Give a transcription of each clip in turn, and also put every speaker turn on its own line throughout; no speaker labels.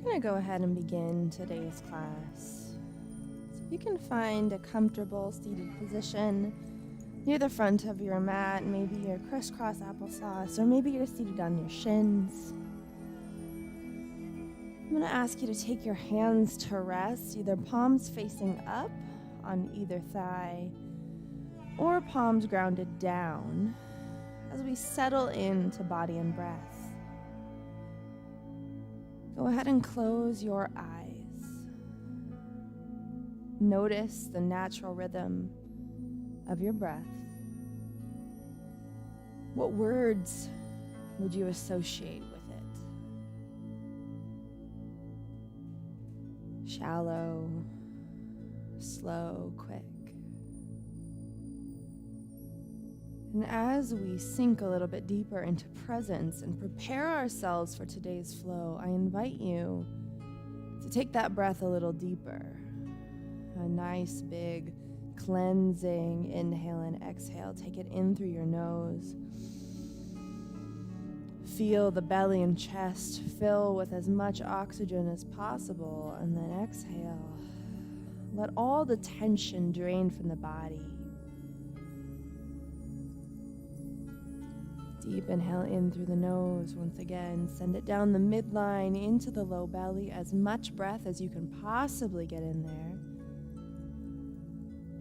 going to go ahead and begin today's class. So you can find a comfortable seated position near the front of your mat. Maybe you're crisscross applesauce, or maybe you're seated on your shins. I'm going to ask you to take your hands to rest, either palms facing up on either thigh or palms grounded down as we settle into body and breath. Go ahead and close your eyes. Notice the natural rhythm of your breath. What words would you associate with it? Shallow, slow, quick. And as we sink a little bit deeper into presence and prepare ourselves for today's flow, I invite you to take that breath a little deeper. A nice big cleansing inhale and exhale. Take it in through your nose. Feel the belly and chest fill with as much oxygen as possible, and then exhale. Let all the tension drain from the body. Deep inhale in through the nose once again. Send it down the midline into the low belly, as much breath as you can possibly get in there.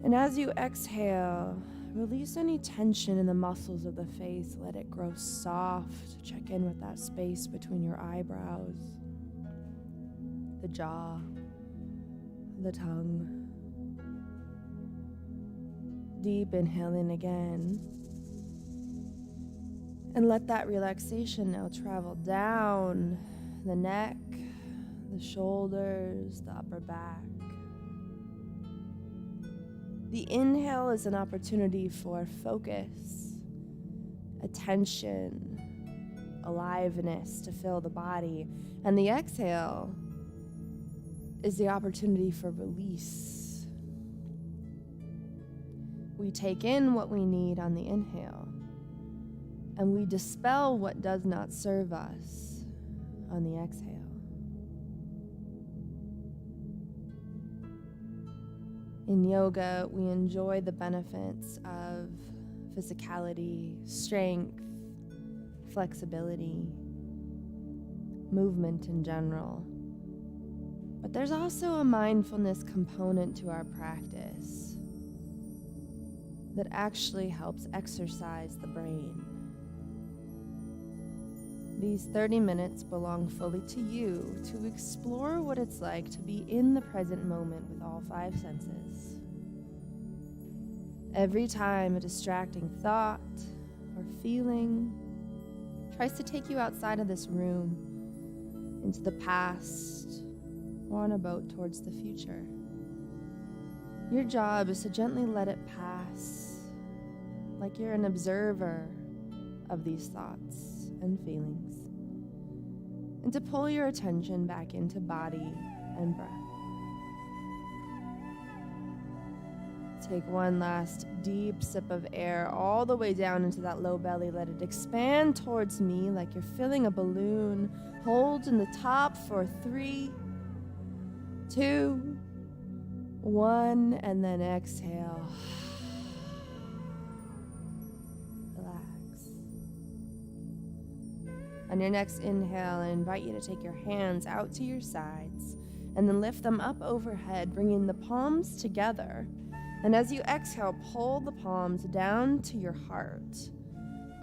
And as you exhale, release any tension in the muscles of the face. Let it grow soft. Check in with that space between your eyebrows, the jaw, the tongue. Deep inhale in again. And let that relaxation now travel down the neck, the shoulders, the upper back. The inhale is an opportunity for focus, attention, aliveness to fill the body. And the exhale is the opportunity for release. We take in what we need on the inhale, and we dispel what does not serve us on the exhale. In yoga, we enjoy the benefits of physicality, strength, flexibility, movement in general. But there's also a mindfulness component to our practice that actually helps exercise the brain. These 30 minutes belong fully to you to explore what it's like to be in the present moment with all 5 senses. Every time a distracting thought or feeling tries to take you outside of this room, into the past, or on a boat towards the future, your job is to gently let it pass, like you're an observer of these thoughts and feelings, and to pull your attention back into body and breath. Take one last deep sip of air all the way down into that low belly. Let it expand towards me like you're filling a balloon. Hold in the top for 3, 2, 1, and then exhale. On your next inhale, I invite you to take your hands out to your sides and then lift them up overhead, bringing the palms together. And as you exhale, pull the palms down to your heart,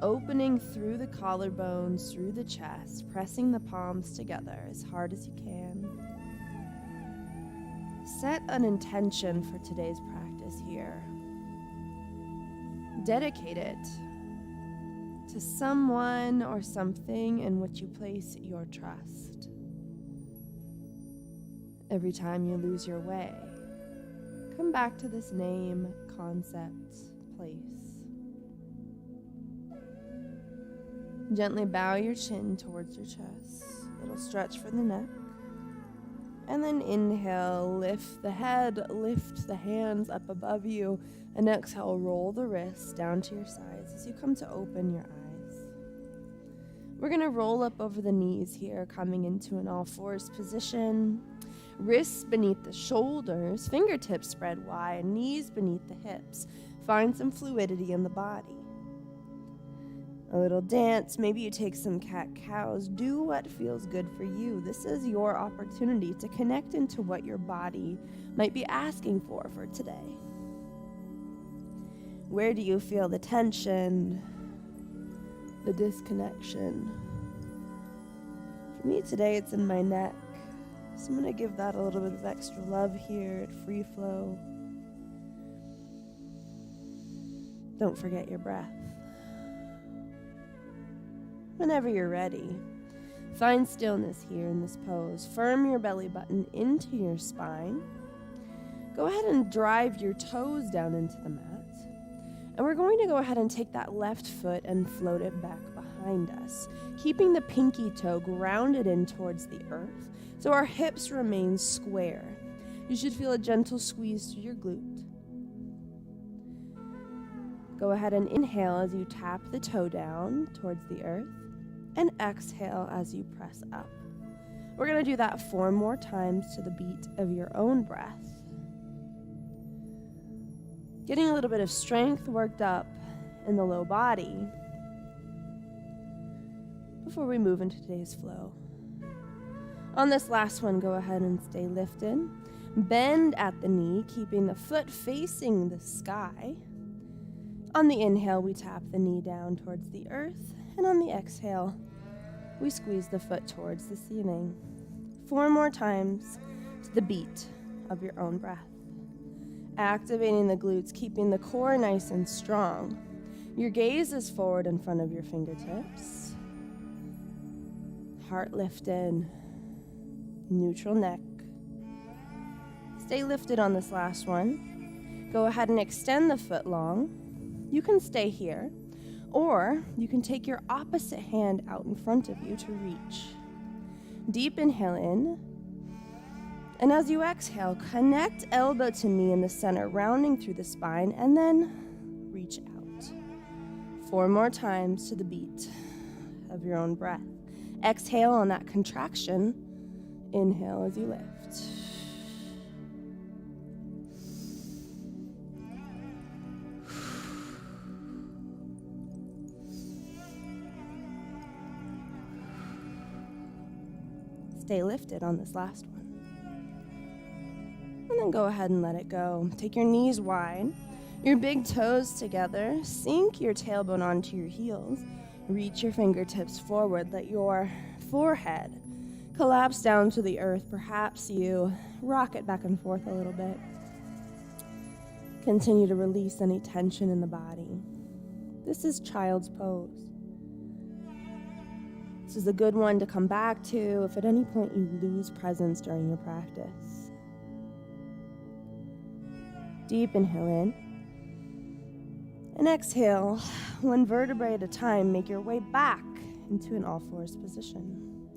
opening through the collarbones, through the chest, pressing the palms together as hard as you can. Set an intention for today's practice here. Dedicate it to someone or something in which you place your trust. Every time you lose your way, come back to this name, concept, place. Gently bow your chin towards your chest, a little stretch for the neck. And then inhale, lift the head, lift the hands up above you, and exhale, roll the wrists down to your sides as you come to open your eyes. We're going to roll up over the knees here, coming into an all fours position. Wrists beneath the shoulders, fingertips spread wide, knees beneath the hips. Find some fluidity in the body. A little dance, maybe you take some cat-cows. Do what feels good for you. This is your opportunity to connect into what your body might be asking for today. Where do you feel the tension, the disconnection? For me today, it's in my neck. So I'm going to give that a little bit of extra love here at free flow. Don't forget your breath. Whenever you're ready, find stillness here in this pose. Firm your belly button into your spine. Go ahead and drive your toes down into the mat. And we're going to go ahead and take that left foot and float it back behind us, keeping the pinky toe grounded in towards the earth so our hips remain square. You should feel a gentle squeeze through your glute. Go ahead and inhale as you tap the toe down towards the earth. And exhale as you press up. We're going to do that 4 more times to the beat of your own breath. Getting a little bit of strength worked up in the low body before we move into today's flow. On this last one, go ahead and stay lifted. Bend at the knee, keeping the foot facing the sky. On the inhale, we tap the knee down towards the earth. And on the exhale, we squeeze the foot towards the ceiling. 4 more times to the beat of your own breath. Activating the glutes, keeping the core nice and strong. Your gaze is forward in front of your fingertips. Heart lifted, neutral neck. Stay lifted on this last one. Go ahead and extend the foot long. You can stay here. Or you can take your opposite hand out in front of you to reach. Deep inhale in. And as you exhale, connect elbow to knee in the center, rounding through the spine, and then reach out. 4 more times to the beat of your own breath. Exhale on that contraction. Inhale as you lift. Stay lifted on this last one. And then go ahead and let it go. Take your knees wide, your big toes together, sink your tailbone onto your heels, reach your fingertips forward, let your forehead collapse down to the earth. Perhaps you rock it back and forth a little bit. Continue to release any tension in the body. This is child's pose. This is a good one to come back to if at any point you lose presence during your practice. Deep inhale in. And exhale, 1 vertebrae at a time, make your way back into an all fours position.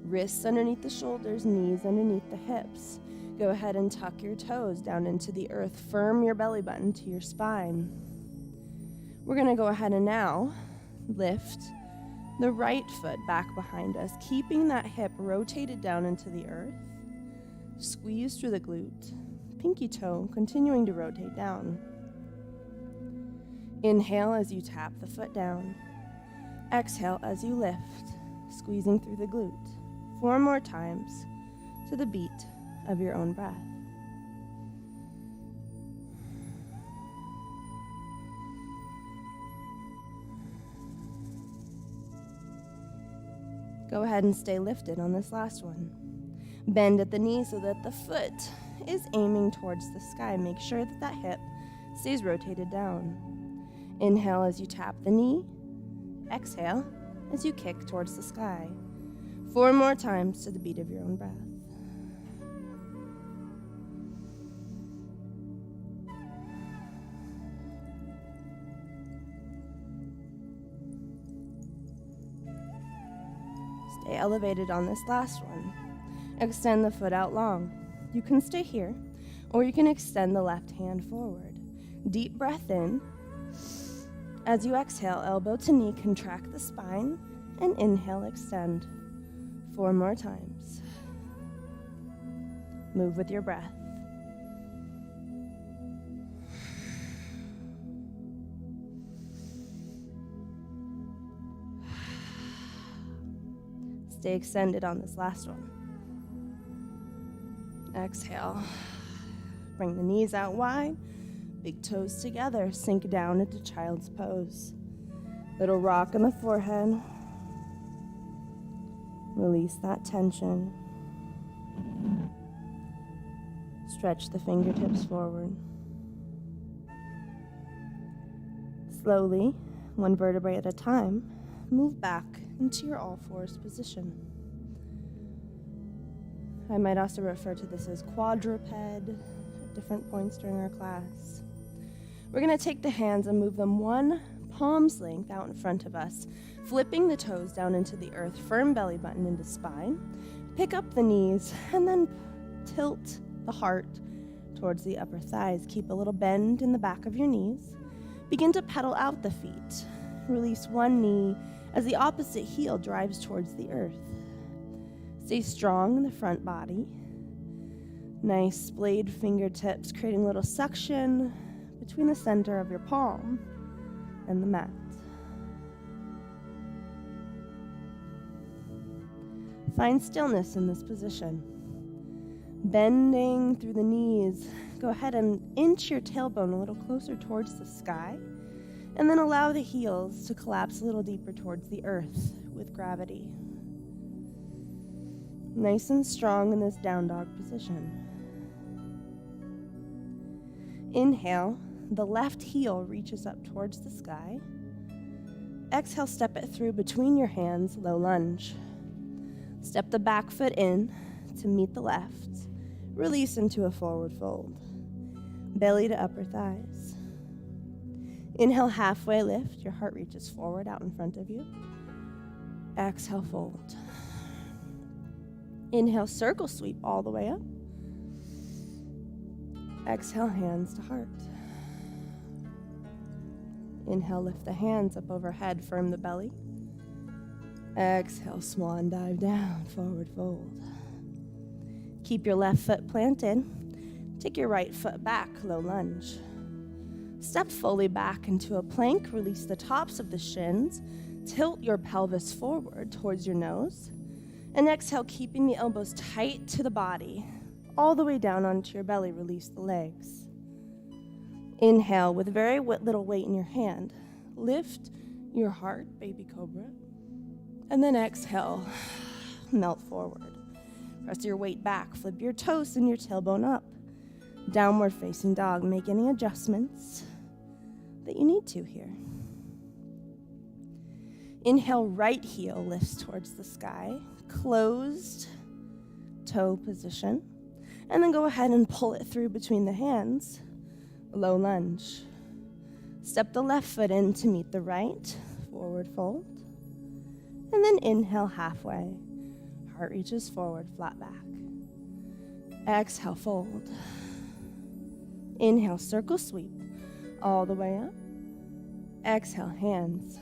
Wrists underneath the shoulders, knees underneath the hips. Go ahead and tuck your toes down into the earth. Firm your belly button to your spine. We're going to go ahead and now lift the right foot back behind us, keeping that hip rotated down into the earth. Squeeze through the glute. Pinky toe continuing to rotate down. Inhale as you tap the foot down. Exhale as you lift, squeezing through the glute. 4 more times to the beat of your own breath. Go ahead and stay lifted on this last one. Bend at the knee so that the foot is aiming towards the sky. Make sure that that hip stays rotated down. Inhale as you tap the knee. Exhale as you kick towards the sky. 4 more times to the beat of your own breath. Stay elevated on this last one. Extend the foot out long. You can stay here, or you can extend the left hand forward. Deep breath in. As you exhale, elbow to knee, contract the spine. And inhale, extend 4 more times. Move with your breath. Stay extended on this last one. Exhale. Bring the knees out wide. Big toes together. Sink down into child's pose. Little rock on the forehead. Release that tension. Stretch the fingertips forward. Slowly, one vertebrae at a time, move back into your all-fours position. I might also refer to this as quadruped at different points during our class. We're going to take the hands and move them one palm's length out in front of us, flipping the toes down into the earth, firm belly button into spine. Pick up the knees and then tilt the heart towards the upper thighs. Keep a little bend in the back of your knees. Begin to pedal out the feet. Release one knee as the opposite heel drives towards the earth. Stay strong in the front body. Nice splayed fingertips, creating a little suction between the center of your palm and the mat. Find stillness in this position. Bending through the knees, go ahead and inch your tailbone a little closer towards the sky, and then allow the heels to collapse a little deeper towards the earth with gravity. Nice and strong in this down dog position. Inhale, the left heel reaches up towards the sky. Exhale, step it through between your hands, low lunge. Step the back foot in to meet the left. Release into a forward fold. Belly to upper thighs. Inhale, halfway lift. Your heart reaches forward out in front of you. Exhale, fold. Inhale, circle sweep all the way up. Exhale, hands to heart. Inhale, lift the hands up overhead, firm the belly. Exhale, swan dive down, forward fold. Keep your left foot planted. Take your right foot back, low lunge. Step fully back into a plank. Release the tops of the shins. Tilt your pelvis forward towards your nose. And exhale, keeping the elbows tight to the body. All the way down onto your belly, release the legs. Inhale with very little weight in your hand. Lift your heart, baby cobra. And then exhale, melt forward. Press your weight back, flip your toes and your tailbone up. Downward facing dog. Make any adjustments that you need to here. Inhale, right heel lifts towards the sky. Closed toe position. And then go ahead and pull it through between the hands. Low lunge. Step the left foot in to meet the right. Forward fold. And then inhale halfway. Heart reaches forward, flat back. Exhale, fold. Inhale, circle sweep all the way up. Exhale, hands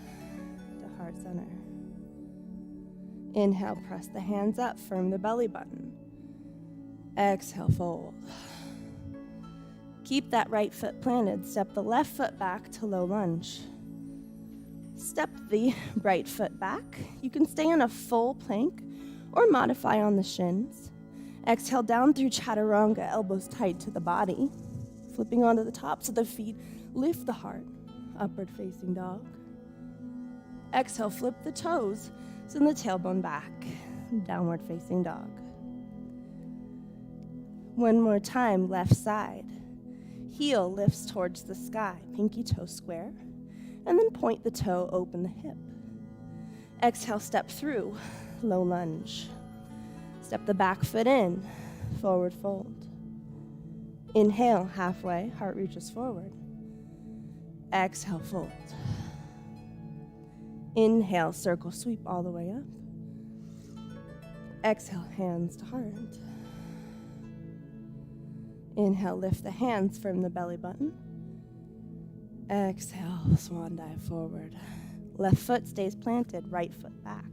to heart center. Inhale, press the hands up, firm the belly button. Exhale, fold. Keep that right foot planted. Step the left foot back to low lunge. Step the right foot back. You can stay in a full plank or modify on the shins. Exhale down through chaturanga, elbows tight to the body. Flipping onto the tops of the feet, lift the heart, upward facing dog. Exhale, flip the toes, send the tailbone back, downward facing dog. One more time, left side. Heel lifts towards the sky, pinky toe square, and then point the toe, open the hip. Exhale, step through, low lunge. Step the back foot in, forward fold. Inhale, halfway, heart reaches forward. Exhale, fold. Inhale, circle sweep all the way up. Exhale, hands to heart. Inhale, lift the hands, firm the belly button. Exhale, swan dive forward. Left foot stays planted, right foot back.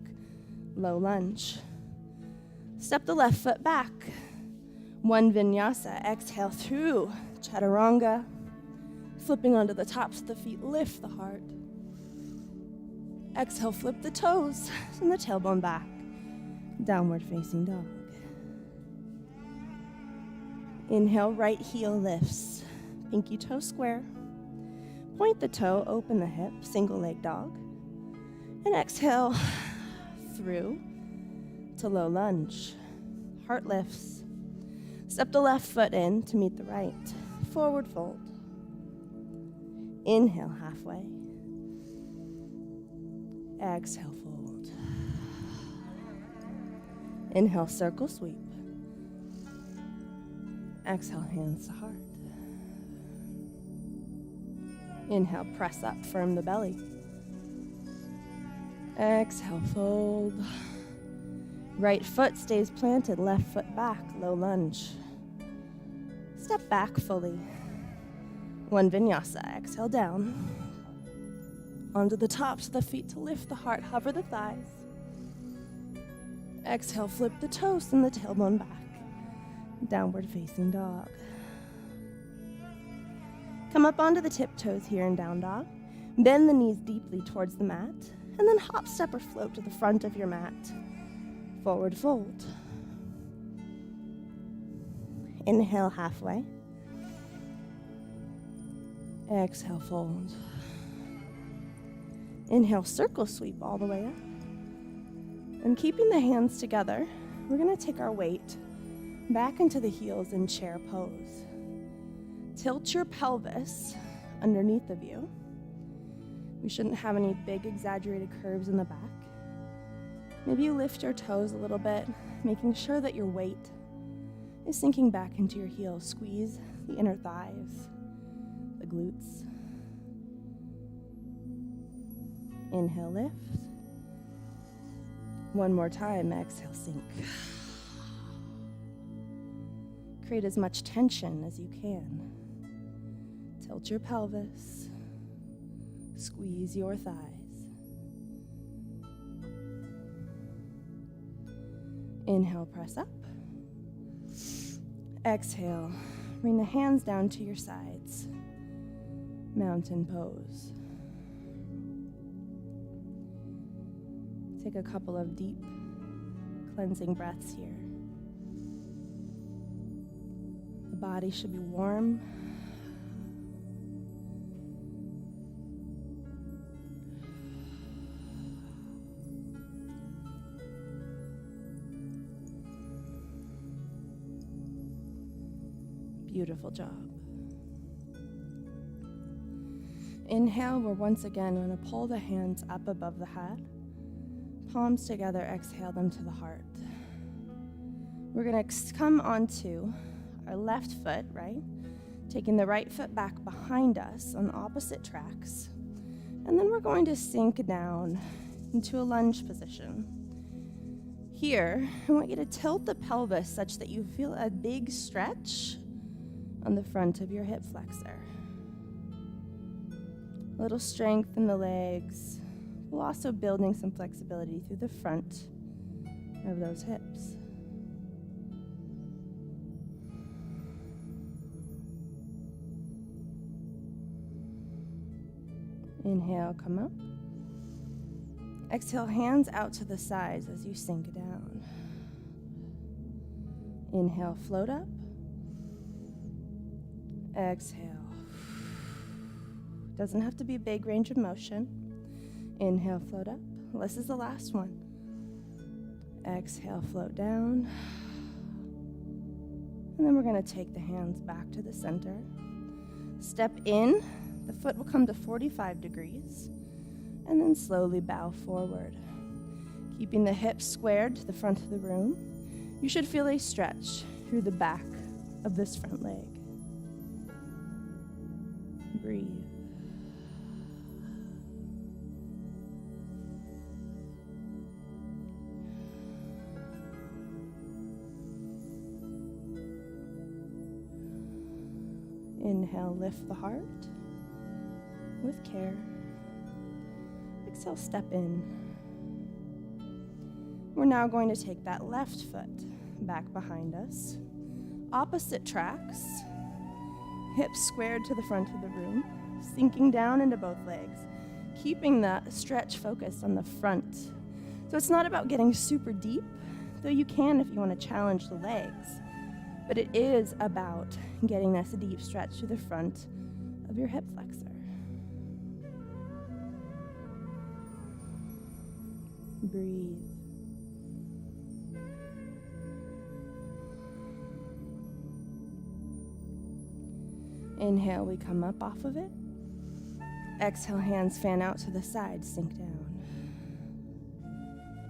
Low lunge. Step the left foot back. One vinyasa. Exhale through chaturanga. Flipping onto the tops of the feet, lift the heart. Exhale, flip the toes and the tailbone back. Downward facing dog. Inhale, right heel lifts. Pinky toe square. Point the toe, open the hip, single leg dog. And exhale through to low lunge. Heart lifts. Step the left foot in to meet the right. Forward fold. Inhale halfway. Exhale fold. Inhale circle sweep. Exhale hands to heart. Inhale press up, firm the belly. Exhale fold. Right foot stays planted, left foot back, low lunge. Step back fully. One vinyasa, exhale down. Onto the tops of the feet to lift the heart, hover the thighs. Exhale, flip the toes and the tailbone back. Downward facing dog. Come up onto the tiptoes here in down dog. Bend the knees deeply towards the mat, and then hop, step, or float to the front of your mat. Forward fold. Inhale halfway. Exhale, fold. Inhale, circle sweep all the way up. And keeping the hands together, we're going to take our weight back into the heels in chair pose. Tilt your pelvis underneath of you. We shouldn't have any big exaggerated curves in the back. Maybe you lift your toes a little bit, making sure that your weight is sinking back into your heels. Squeeze the inner thighs, the glutes. Inhale, lift. One more time, exhale, sink. Create as much tension as you can. Tilt your pelvis. Squeeze your thighs. Inhale, press up. Exhale, bring the hands down to your sides. Mountain pose. Take a couple of deep cleansing breaths here. The body should be warm. Beautiful job. Inhale, we're once again going to pull the hands up above the head. Palms together, exhale them to the heart. We're going to come onto our left foot, right? Taking the right foot back behind us on opposite tracks. And then we're going to sink down into a lunge position. Here, I want you to tilt the pelvis such that you feel a big stretch on the front of your hip flexor. A little strength in the legs, while also building some flexibility through the front of those hips. Inhale, come up. Exhale, hands out to the sides as you sink down. Inhale, float up. Exhale. Doesn't have to be a big range of motion. Inhale, float up. This is the last one. Exhale, float down. And then we're going to take the hands back to the center. Step in. The foot will come to 45 degrees. And then slowly bow forward. Keeping the hips squared to the front of the room. You should feel a stretch through the back of this front leg. Breathe. Inhale, lift the heart with care. exhale, step in. We're now going to take that left foot back behind us. Opposite tracks, hips squared to the front of the room, sinking down into both legs, keeping that stretch focused on the front. So it's not about getting super deep, though you can if you want to challenge the legs, but it is about getting this deep stretch to the front of your hip flexor. Breathe. Inhale, we come up off of it. Exhale, hands fan out to the side, sink down.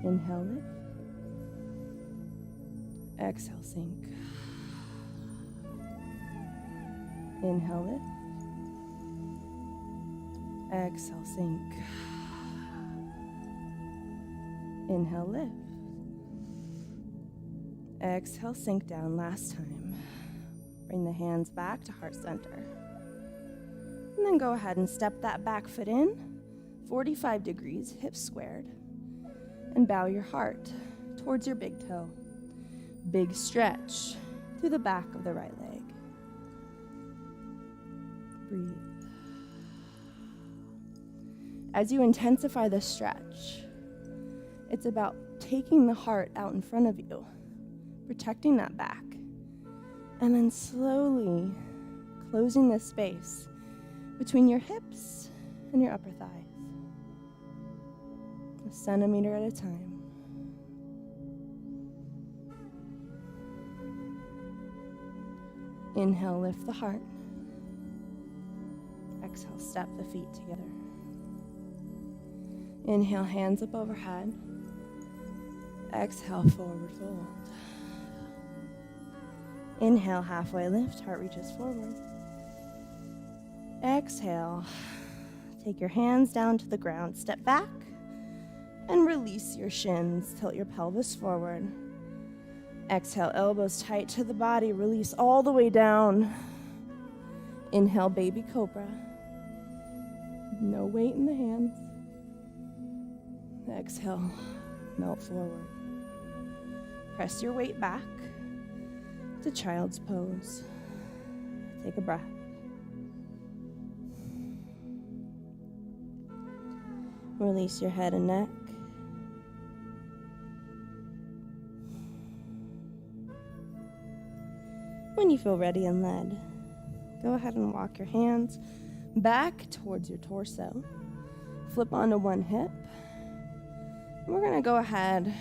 Inhale, lift. Exhale, sink. Inhale, lift. Exhale, sink. Inhale, lift. Exhale, sink down. Last time. Bring the hands back to heart center. And then go ahead and step that back foot in, 45 degrees, hips squared. And bow your heart towards your big toe. Big stretch through the back of the right leg. Breathe. As you intensify the stretch, it's about taking the heart out in front of you, protecting that back, and then slowly closing the space between your hips and your upper thighs, a centimeter at a time. Inhale, lift the heart. Exhale, step the feet together. Inhale, hands up overhead. Exhale, forward fold. Inhale, halfway lift, heart reaches forward. Exhale, take your hands down to the ground, step back, and release your shins, tilt your pelvis forward. Exhale, elbows tight to the body, release all the way down. Inhale, baby cobra. No weight in the hands. Exhale, melt forward. Press your weight back to child's pose. Take a breath. Release your head and neck. When you feel ready and led, go ahead and walk your hands back towards your torso. Flip onto one hip. And we're going to go ahead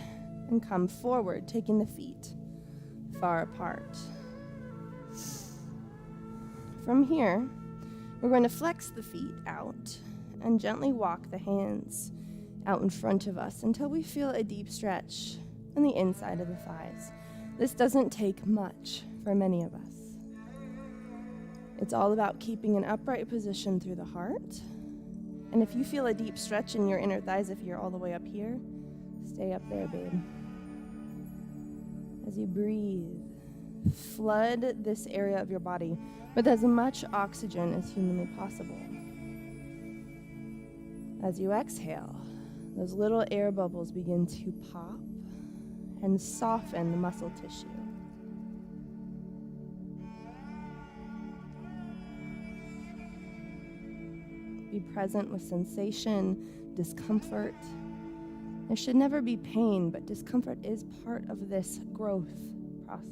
and come forward, taking the feet far apart. From here, we're going to flex the feet out and gently walk the hands out in front of us until we feel a deep stretch in the inside of the thighs. This doesn't take much for many of us. It's all about keeping an upright position through the heart. And if you feel a deep stretch in your inner thighs, if you're all the way up here, stay up there, babe. As you breathe, flood this area of your body with as much oxygen as humanly possible. As you exhale, those little air bubbles begin to pop and soften the muscle tissue. Be present with sensation, discomfort. There should never be pain, but discomfort is part of this growth process.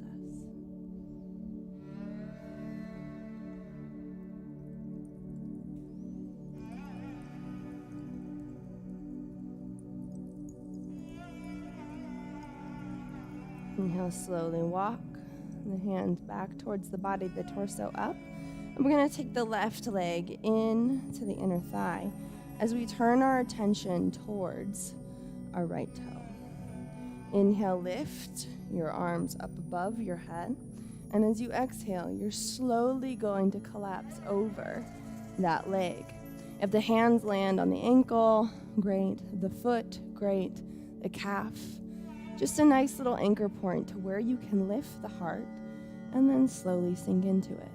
Inhale, slowly walk the hands back towards the body, the torso up. And we're going to take the left leg in to the inner thigh as we turn our attention towards our right toe. Inhale, lift your arms up above your head. And as you exhale, you're slowly going to collapse over that leg. If the hands land on the ankle, great. The foot, great. The calf. Just a nice little anchor point to where you can lift the heart and then slowly sink into it.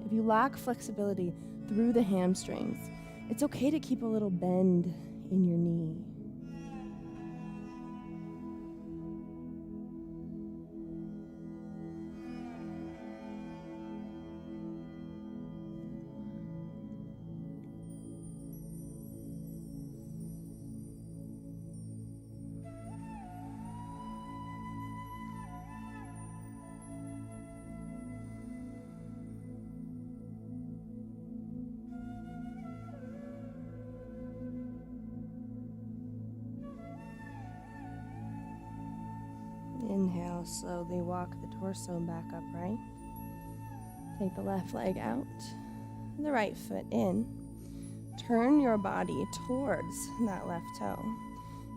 If you lack flexibility through the hamstrings, it's okay to keep a little bend in your knee. Inhale, slowly walk the torso back upright. Take the left leg out, the right foot in. Turn your body towards that left toe.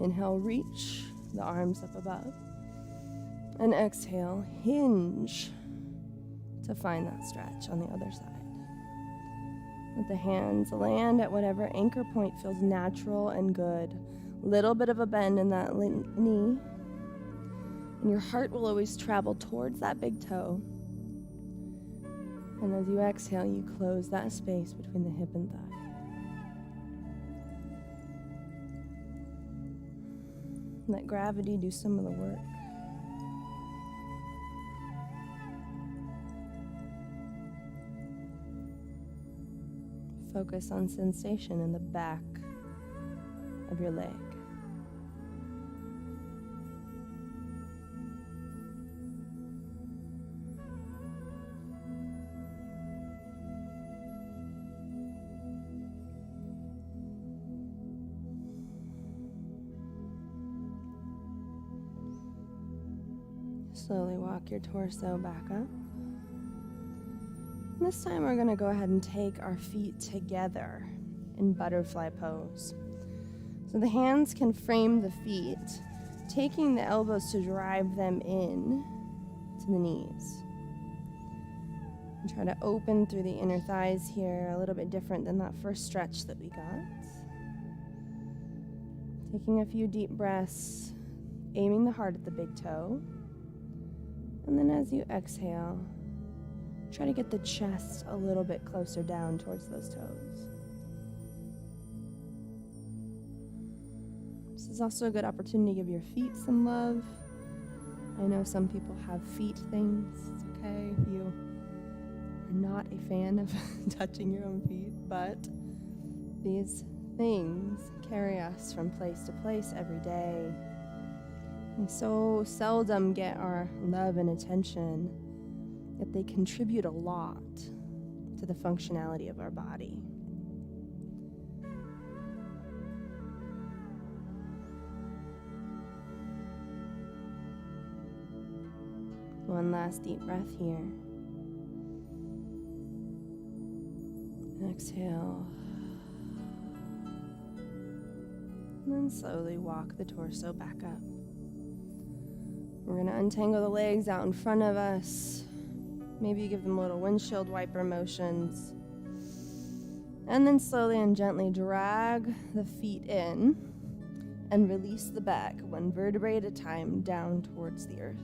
Inhale, reach the arms up above. And exhale, hinge to find that stretch on the other side. Let the hands land at whatever anchor point feels natural and good. Little bit of a bend in that knee. And your heart will always travel towards that big toe. And as you exhale, you close that space between the hip and thigh. Let gravity do some of the work. Focus on sensation in the back of your leg. Slowly walk your torso back up. This time we're going to go ahead and take our feet together in butterfly pose. So the hands can frame the feet, taking the elbows to drive them in to the knees. And try to open through the inner thighs here, a little bit different than that first stretch that we got. Taking a few deep breaths, aiming the heart at the big toe. And then as you exhale, try to get the chest a little bit closer down towards those toes. This is also a good opportunity to give your feet some love. I know some people have feet things. It's okay if you are not a fan of touching your own feet, but these things carry us from place to place every day. We so seldom get our love and attention, yet they contribute a lot to the functionality of our body. One last deep breath here. Exhale. And then slowly walk the torso back up. We're going to untangle the legs out in front of us. Maybe give them little windshield wiper motions. And then slowly and gently drag the feet in and release the back one vertebrae at a time down towards the earth.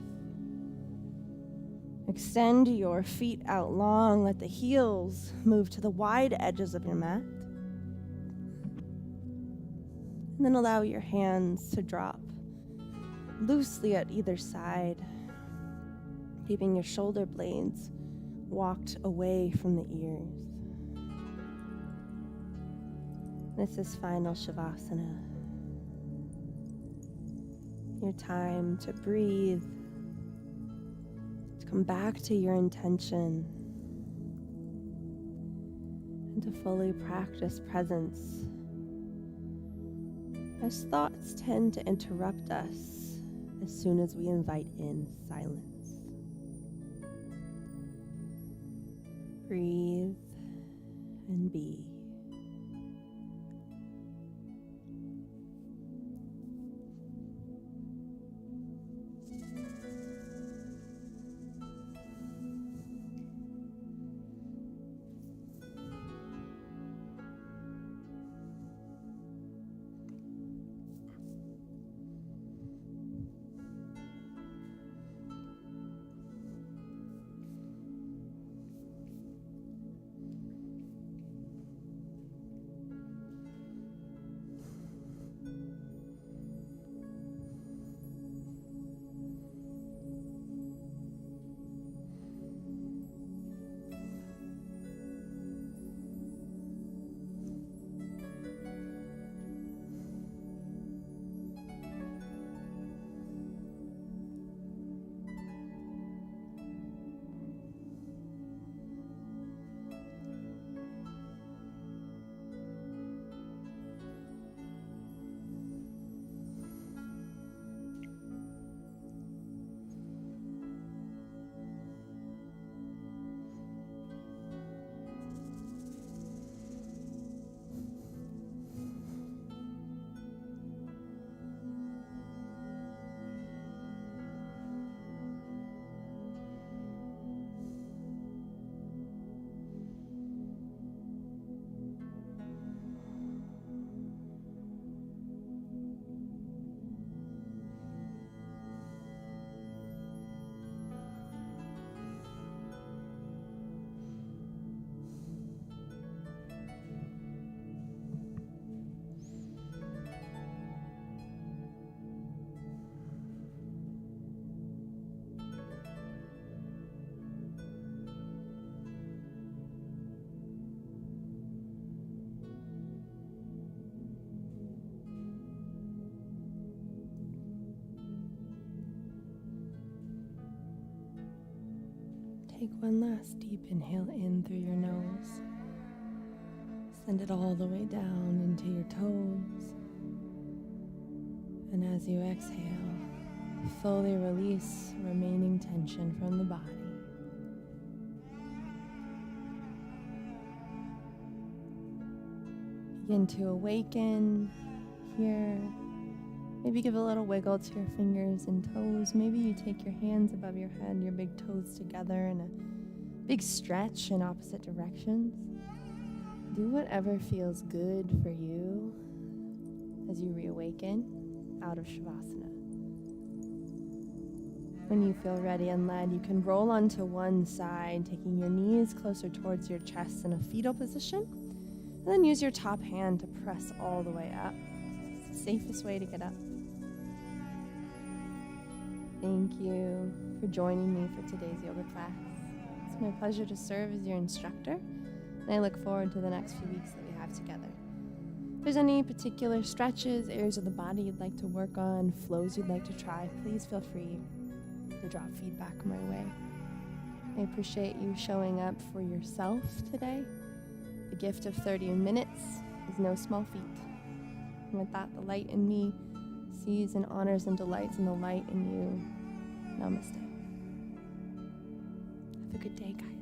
Extend your feet out long. Let the heels move to the wide edges of your mat. And then allow your hands to drop loosely at either side, keeping your shoulder blades walked away from the ears. This is final Shavasana. Your time to breathe, to come back to your intention, and to fully practice presence, as thoughts tend to interrupt us as soon as we invite in silence. Breathe and be. Take one last deep inhale in through your nose. Send it all the way down into your toes. And as you exhale, fully release remaining tension from the body. Begin to awaken here. Maybe give a little wiggle to your fingers and toes. Maybe you take your hands above your head, your big toes together in a big stretch in opposite directions. Do whatever feels good for you as you reawaken out of Shavasana. When you feel ready and led, you can roll onto one side, taking your knees closer towards your chest in a fetal position, and then use your top hand to press all the way up. It's the safest way to get up. Thank you for joining me for today's yoga class. It's my pleasure to serve as your instructor, and I look forward to the next few weeks that we have together. If there's any particular stretches, areas of the body you'd like to work on, flows you'd like to try, please feel free to drop feedback my way. I appreciate you showing up for yourself today. The gift of 30 minutes is no small feat. And with that, the light in me sees and honors and delights in the light in you. Namaste. Have a good day, guys.